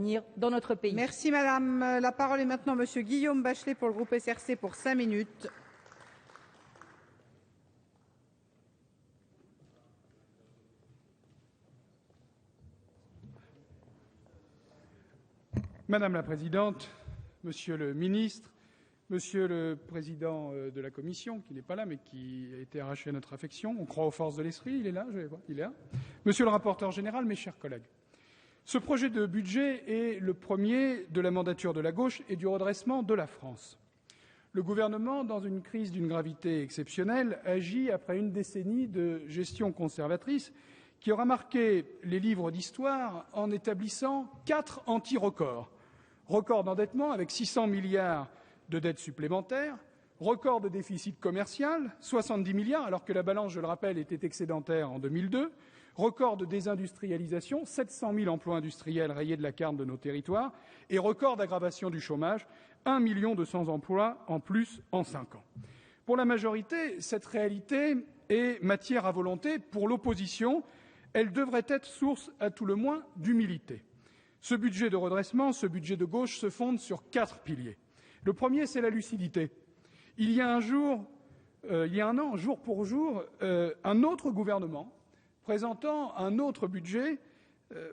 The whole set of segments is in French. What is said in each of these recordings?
d'avenir dans notre pays. Merci madame. La parole est maintenant monsieur Guillaume Bachelet pour le groupe SRC pour 5 minutes. Madame la présidente, monsieur le ministre, monsieur le président de la commission, qui n'est pas là mais qui a été arraché à notre affection, on croit aux forces de l'esprit, il est là, je vais voir, il est là. Monsieur le rapporteur général, mes chers collègues, ce projet de budget est le premier de la mandature de la gauche et du redressement de la France. Le gouvernement, dans une crise d'une gravité exceptionnelle, agit après une décennie de gestion conservatrice qui aura marqué les livres d'histoire en établissant 4 anti-records. Record d'endettement avec 600 milliards de dettes supplémentaires, record de déficit commercial, 70 milliards, alors que la balance, je le rappelle, était excédentaire en 2002, record de désindustrialisation, 700 000 emplois industriels rayés de la carte de nos territoires, et record d'aggravation du chômage, 1 200 000 emplois en plus en 5 ans. Pour la majorité, cette réalité est matière à volonté. Pour l'opposition, elle devrait être source, à tout le moins, d'humilité. Ce budget de redressement, ce budget de gauche, se fonde sur 4 piliers. Le premier, c'est la lucidité. Il y a un an, jour pour jour, un autre gouvernement, présentant un autre budget,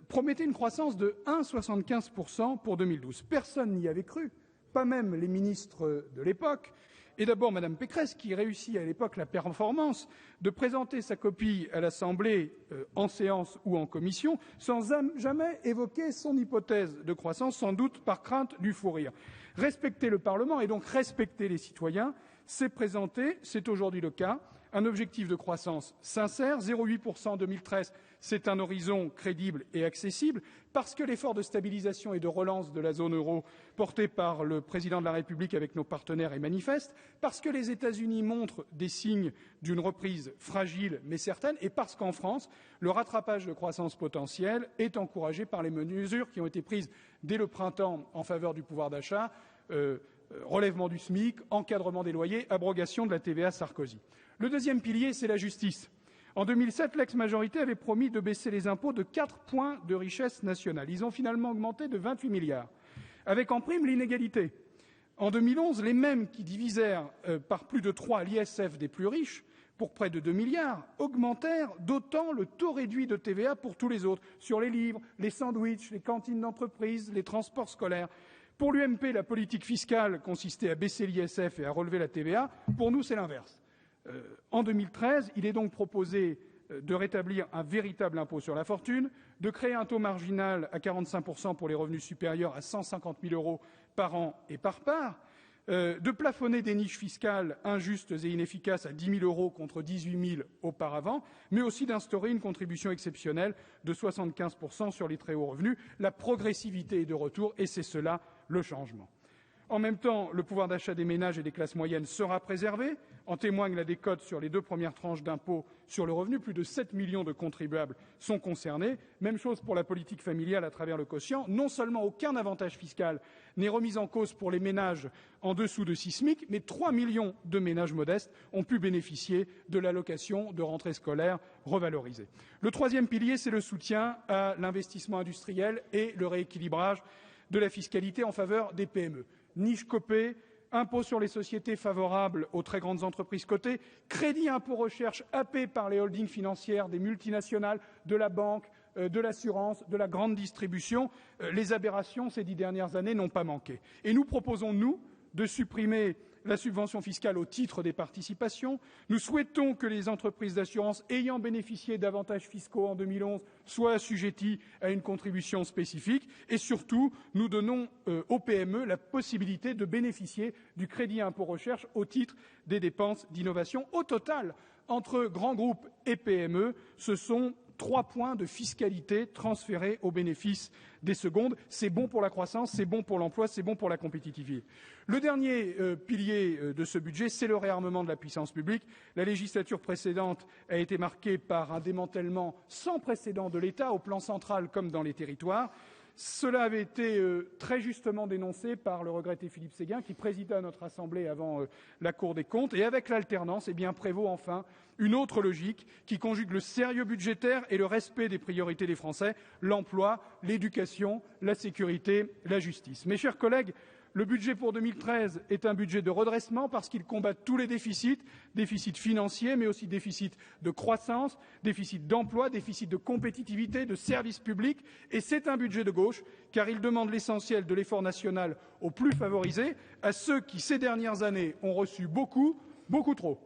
promettait une croissance de 1,75% pour 2012. Personne n'y avait cru, pas même les ministres de l'époque. Et d'abord, Mme Pécresse, qui réussit à l'époque la performance de présenter sa copie à l'Assemblée en séance ou en commission, sans jamais évoquer son hypothèse de croissance, sans doute par crainte du fou rire. Respecter le Parlement et donc respecter les citoyens, c'est présenter, c'est aujourd'hui le cas, un objectif de croissance sincère, 0,8% en 2013, c'est un horizon crédible et accessible, parce que l'effort de stabilisation et de relance de la zone euro porté par le président de la République avec nos partenaires est manifeste, parce que les États-Unis montrent des signes d'une reprise fragile mais certaine, et parce qu'en France, le rattrapage de croissance potentielle est encouragé par les mesures qui ont été prises dès le printemps en faveur du pouvoir d'achat, relèvement du SMIC, encadrement des loyers, abrogation de la TVA Sarkozy. Le deuxième pilier, c'est la justice. En 2007, l'ex-majorité avait promis de baisser les impôts de 4 points de richesse nationale. Ils ont finalement augmenté de 28 milliards, avec en prime l'inégalité. En 2011, les mêmes qui divisèrent par plus de 3 l'ISF des plus riches, pour près de 2 milliards, augmentèrent d'autant le taux réduit de TVA pour tous les autres, sur les livres, les sandwichs, les cantines d'entreprise, les transports scolaires. Pour l'UMP, la politique fiscale consistait à baisser l'ISF et à relever la TVA. Pour nous, c'est l'inverse. En 2013, il est donc proposé de rétablir un véritable impôt sur la fortune, de créer un taux marginal à 45% pour les revenus supérieurs à 150 000 € par an et par part, de plafonner des niches fiscales injustes et inefficaces à 10 000 € contre 18 000 auparavant, mais aussi d'instaurer une contribution exceptionnelle de 75% sur les très hauts revenus. La progressivité est de retour et c'est cela le changement. En même temps, le pouvoir d'achat des ménages et des classes moyennes sera préservé. En témoigne la décote sur les 2 premières tranches d'impôt sur le revenu. Plus de 7 millions de contribuables sont concernés. Même chose pour la politique familiale à travers le quotient. Non seulement aucun avantage fiscal n'est remis en cause pour les ménages en dessous de 6 SMIC, mais 3 millions de ménages modestes ont pu bénéficier de l'allocation de rentrée scolaire revalorisée. Le troisième pilier, c'est le soutien à l'investissement industriel et le rééquilibrage de la fiscalité en faveur des PME. Niche copée, impôt sur les sociétés favorable aux très grandes entreprises cotées, crédit impôt recherche happé par les holdings financières des multinationales, de la banque, de l'assurance, de la grande distribution. Les aberrations ces 10 dernières années n'ont pas manqué. Et nous proposons, nous, de supprimer la subvention fiscale au titre des participations. Nous souhaitons que les entreprises d'assurance ayant bénéficié d'avantages fiscaux en 2011 soient assujetties à une contribution spécifique. Et surtout, nous donnons aux PME la possibilité de bénéficier du crédit impôt recherche au titre des dépenses d'innovation. Au total, entre grands groupes et PME, ce sont 3 points de fiscalité transférés aux bénéfices des secondes. C'est bon pour la croissance, c'est bon pour l'emploi, c'est bon pour la compétitivité. Le dernier pilier de ce budget, c'est le réarmement de la puissance publique. La législature précédente a été marquée par un démantèlement sans précédent de l'État, au plan central comme dans les territoires. Cela avait été très justement dénoncé par le regretté Philippe Séguin, qui présida notre Assemblée avant la Cour des comptes. Et avec l'alternance, prévaut enfin une autre logique qui conjugue le sérieux budgétaire et le respect des priorités des Français, l'emploi, l'éducation, la sécurité, la justice. Mes chers collègues, le budget pour 2013 est un budget de redressement parce qu'il combat tous les déficits financiers, mais aussi déficits de croissance, déficits d'emploi, déficits de compétitivité, de services publics. Et c'est un budget de gauche, car il demande l'essentiel de l'effort national aux plus favorisés, à ceux qui, ces dernières années, ont reçu beaucoup, beaucoup trop.